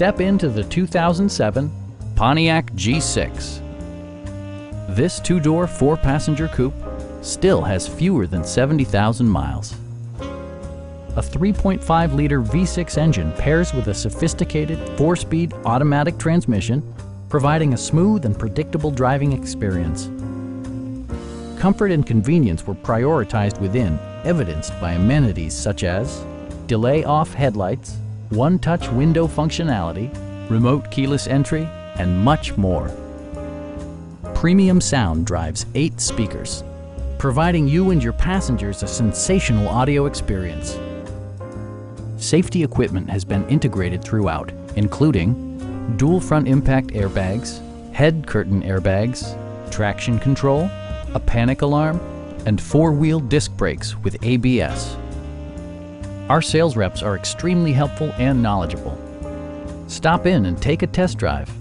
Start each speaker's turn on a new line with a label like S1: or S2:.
S1: Step into the 2007 Pontiac G6. This two-door, four-passenger coupe still has fewer than 70,000 miles. A 3.5-liter V6 engine pairs with a sophisticated four-speed automatic transmission, providing a smooth and predictable driving experience. Comfort and convenience were prioritized within, evidenced by amenities such as delay-off headlights, one-touch window functionality, remote keyless entry, and much more. Premium sound drives 8 speakers, providing you and your passengers a sensational audio experience. Safety equipment has been integrated throughout, including dual front impact airbags, head curtain airbags, traction control, a panic alarm, and four-wheel disc brakes with ABS. Our sales reps are extremely helpful and knowledgeable. Stop in and take a test drive.